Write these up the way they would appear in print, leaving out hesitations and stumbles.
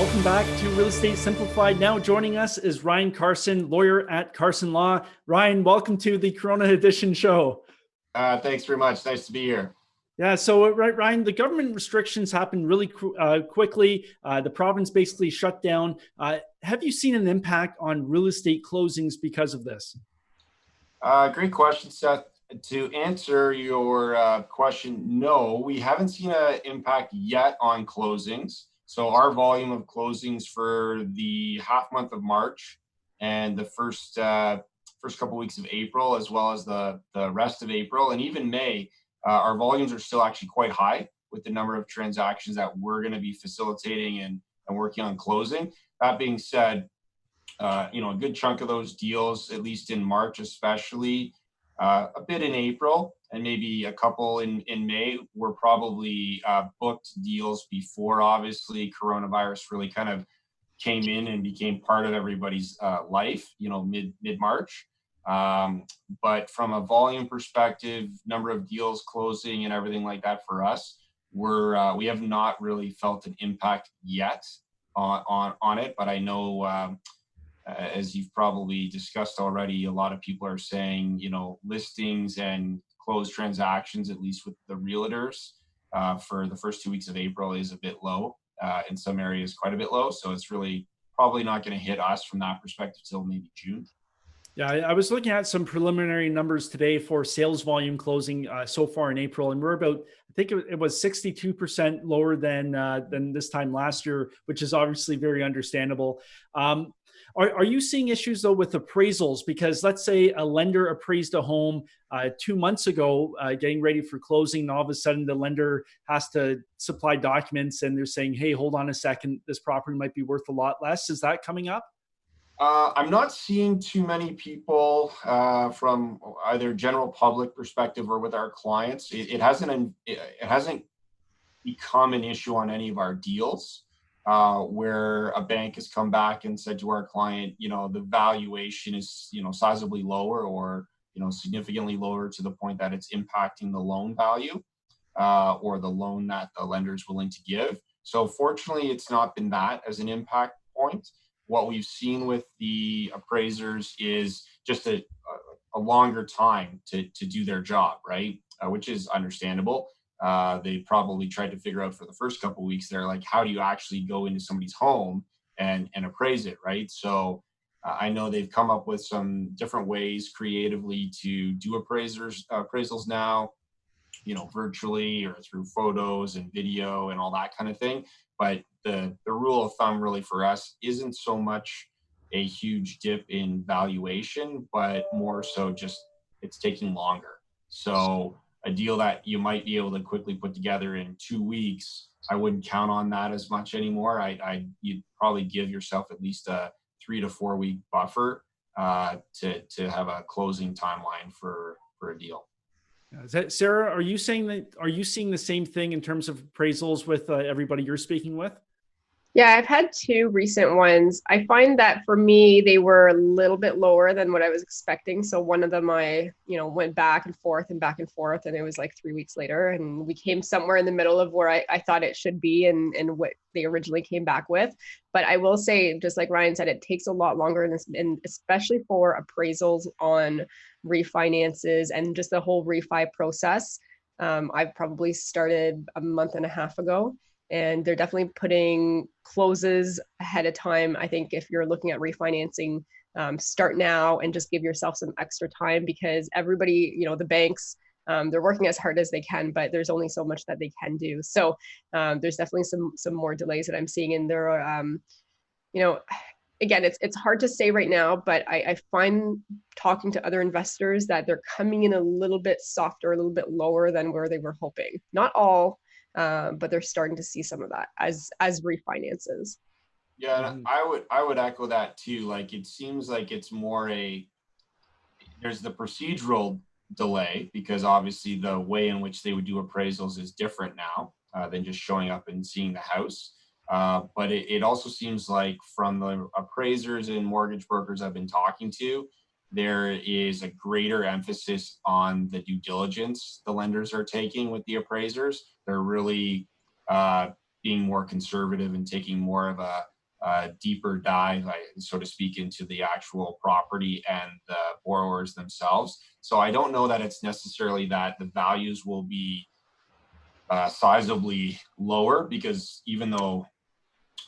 Welcome back to Real Estate Simplified. Now joining us is Ryan Carson, lawyer at Carson Law. Ryan, welcome to the Corona Edition show. Thanks very much. Nice to be here. Yeah, so Ryan, the government restrictions happened really quickly. The province basically shut down. Have you seen an impact on real estate closings because of this? Great question, Seth. To answer your question, no, we haven't seen an impact yet on closings. So our volume of closings for the half month of March and the first couple weeks of April, as well as the rest of April and even May, our volumes are still actually quite high with the number of transactions that we're going to be facilitating and working on closing. That being said, a good chunk of those deals, at least in March especially, a bit in April, and maybe a couple in May, were probably booked deals before, obviously, coronavirus really kind of came in and became part of everybody's life, mid-March. But from a volume perspective, number of deals closing and everything like that for us, we have not really felt an impact yet on it. But I know, as you've probably discussed already, a lot of people are saying, listings and closed transactions, at least with the realtors, for the first 2 weeks of April is a bit low. In some areas, quite a bit low. So it's really probably not going to hit us from that perspective till maybe June. Yeah, I was looking at some preliminary numbers today for sales volume closing so far in April, and we're about, I think it was 62% lower than this time last year, which is obviously very understandable. Are you seeing issues though with appraisals? Because let's say a lender appraised a home 2 months ago, getting ready for closing, and all of a sudden the lender has to supply documents and they're saying, hey, hold on a second, this property might be worth a lot less. Is that coming up? I'm not seeing too many people from either general public perspective or with our clients. It hasn't become an issue on any of our deals where a bank has come back and said to our client, the valuation is, sizably lower or, significantly lower to the point that it's impacting the loan value or the loan that the lender is willing to give. So fortunately, it's not been that as an impact point. What we've seen with the appraisers is just a longer time to do their job, right? Which is understandable. They probably tried to figure out for the first couple of weeks, they're like, how do you actually go into somebody's home and appraise it, right? So I know they've come up with some different ways creatively to do appraisals now, virtually or through photos and video and all that kind of thing. But the rule of thumb really for us isn't so much a huge dip in valuation, but more so just it's taking longer. So a deal that you might be able to quickly put together in 2 weeks, I wouldn't count on that as much anymore. You'd probably give yourself at least a 3 to 4 week buffer to have a closing timeline for a deal. Sarah, are you seeing the same thing in terms of appraisals with everybody you're speaking with? Yeah, I've had 2 recent ones. I find that for me, they were a little bit lower than what I was expecting. So one of them, I went back and forth, and it was like 3 weeks later, and we came somewhere in the middle of where I thought it should be and what they originally came back with. But I will say, just like Ryan said, it takes a lot longer, and especially for appraisals on refinances and just the whole refi process. I've probably started a month and a half ago. And they're definitely putting closes ahead of time. I think if you're looking at refinancing, start now and just give yourself some extra time, because everybody, the banks, they're working as hard as they can, but there's only so much that they can do. So there's definitely some more delays that I'm seeing. And there are, again, it's hard to say right now, but I find talking to other investors that they're coming in a little bit softer, a little bit lower than where they were hoping. Not all. But they're starting to see some of that as refinances. Yeah, I would echo that too. Like, it seems like it's more there's the procedural delay, because obviously the way in which they would do appraisals is different now than just showing up and seeing the house. But it also seems like from the appraisers and mortgage brokers I've been talking to, there is a greater emphasis on the due diligence the lenders are taking with the appraisers. They're really being more conservative and taking more of deeper dive, so to speak, into the actual property and the borrowers themselves. So I don't know that it's necessarily that the values will be sizably lower, because even though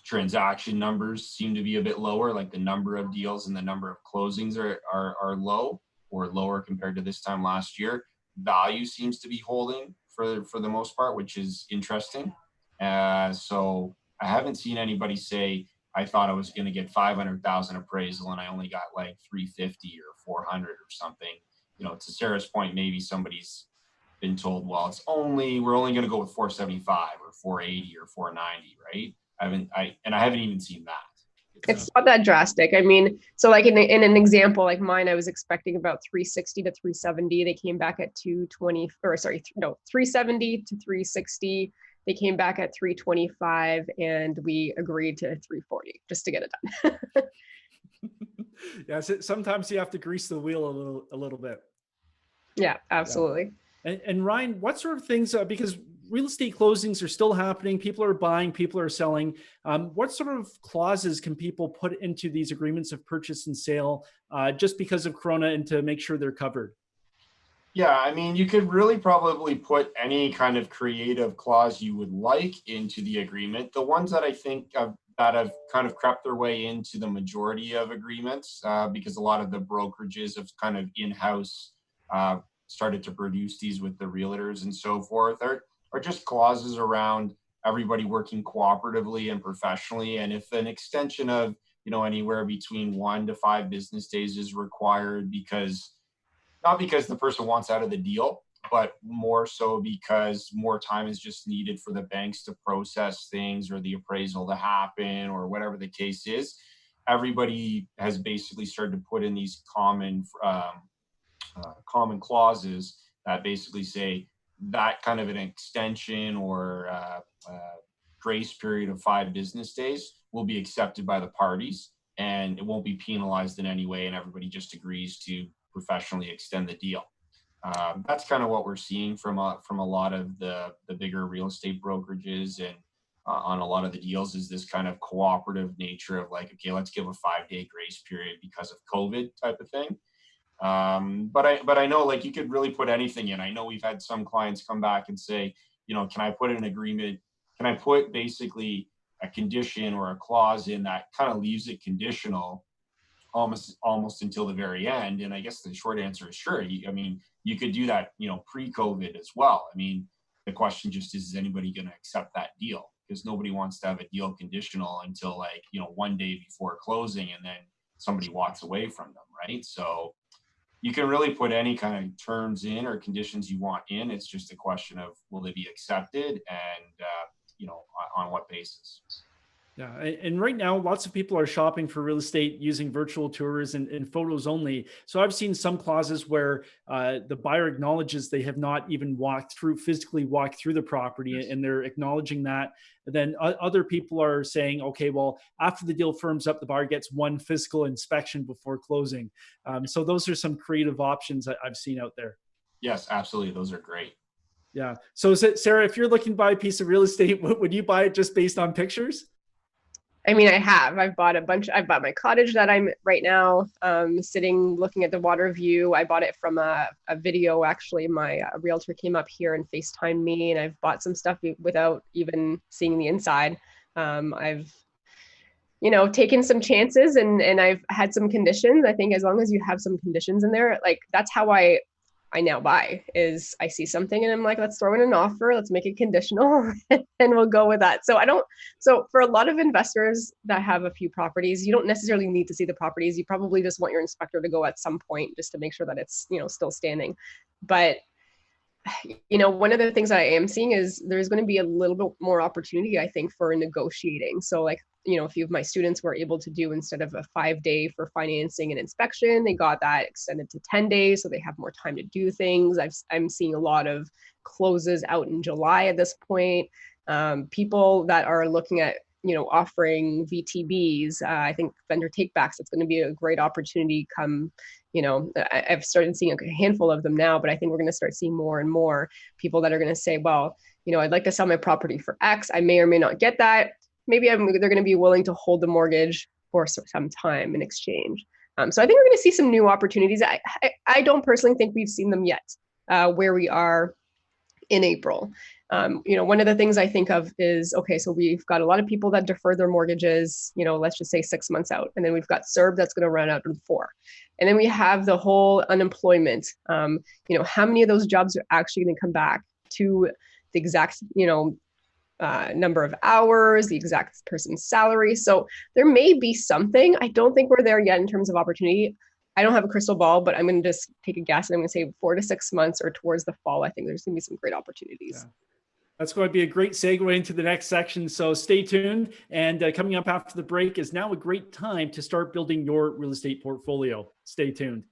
transaction numbers seem to be a bit lower, like the number of deals and the number of closings are low or lower compared to this time last year, value seems to be holding for the most part, which is interesting. So I haven't seen anybody say, I thought I was going to get 500,000 appraisal and I only got like 350 or 400 or something. You know, to Sarah's point, maybe somebody's been told, well, we're only going to go with 475 or 480 or 490, right? I haven't even seen that. It's not that drastic. I mean, so like in an example like mine, I was expecting about 360 to 370. They came back at 220, or sorry, no, 370 to 360. They came back at 325, and we agreed to 340 just to get it done. Yeah, sometimes you have to grease the wheel a little bit. Yeah, absolutely. Yeah. And Ryan, what sort of things, because real estate closings are still happening, people are buying, people are selling. What sort of clauses can people put into these agreements of purchase and sale just because of Corona, and to make sure they're covered? Yeah, I mean, you could really probably put any kind of creative clause you would like into the agreement. The ones that I think that have kind of crept their way into the majority of agreements, because a lot of the brokerages have kind of in-house started to produce these with the realtors and so forth, are just clauses around everybody working cooperatively and professionally. And if an extension of, anywhere between 1 to 5 business days is required, not because the person wants out of the deal, but more so because more time is just needed for the banks to process things or the appraisal to happen or whatever the case is. Everybody has basically started to put in these common clauses that basically say that kind of an extension or grace period of 5 business days will be accepted by the parties, and it won't be penalized in any way, and everybody just agrees to professionally extend the deal. That's kind of what we're seeing from a lot of the bigger real estate brokerages, and on a lot of the deals, is this kind of cooperative nature of like, okay, let's give a 5-day grace period because of COVID type of thing. But I know, like, you could really put anything in. I know we've had some clients come back and say, can I put an agreement? Can I put basically a condition or a clause in that kind of leaves it conditional almost until the very end? And I guess the short answer is sure. You could do that, pre-COVID as well. I mean, the question just is anybody going to accept that deal? Because nobody wants to have a deal conditional until, like, 1 day before closing, and then somebody walks away from them, right? So you can really put any kind of terms in or conditions you want in. It's just a question of, will they be accepted, and on what basis? Yeah. And right now, lots of people are shopping for real estate using virtual tours and photos only. So I've seen some clauses where the buyer acknowledges they have not even physically walked through the property, Yes. and they're acknowledging that. And then other people are saying, okay, well, after the deal firms up, the buyer gets one physical inspection before closing. So those are some creative options that I've seen out there. Yes, absolutely. Those are great. Yeah. So Sarah, if you're looking to buy a piece of real estate, would you buy it just based on pictures? I mean, I've bought I've bought my cottage that I'm right now sitting looking at the water view. I bought it from a video. Actually, my realtor came up here and FaceTimed me, and I've bought some stuff without even seeing the inside. I've taken some chances, and I've had some conditions. I think as long as you have some conditions in there, like, that's how I now buy. Is I see something and I'm like, let's throw in an offer, let's make it conditional, and we'll go with that. So for a lot of investors that have a few properties, you don't necessarily need to see the properties. You probably just want your inspector to go at some point just to make sure that it's, still standing. But one of the things I am seeing is there's going to be a little bit more opportunity, I think, for negotiating. So, like, a few of my students were able to do, instead of a 5-day for financing and inspection, they got that extended to 10 days. So they have more time to do things. I'm seeing a lot of closes out in July at this point. People that are looking at, offering VTBs, I think vendor takebacks, it's going to be a great opportunity come, I've started seeing a handful of them now, but I think we're going to start seeing more and more people that are going to say, well, I'd like to sell my property for X. I may or may not get that. maybe they're going to be willing to hold the mortgage for some time in exchange. So I think we're going to see some new opportunities. I don't personally think we've seen them yet where we are in April. One of the things I think of is, okay, so we've got a lot of people that defer their mortgages, let's just say 6 months out. And then we've got CERB that's going to run out in 4. And then we have the whole unemployment. How many of those jobs are actually going to come back to the exact, number of hours, the exact person's salary. So there may be something. I don't think we're there yet in terms of opportunity. I don't have a crystal ball, but I'm going to just take a guess, and I'm going to say 4 to 6 months or towards the fall. I think there's going to be some great opportunities. Yeah. That's going to be a great segue into the next section. So stay tuned. And coming up after the break is now a great time to start building your real estate portfolio. Stay tuned.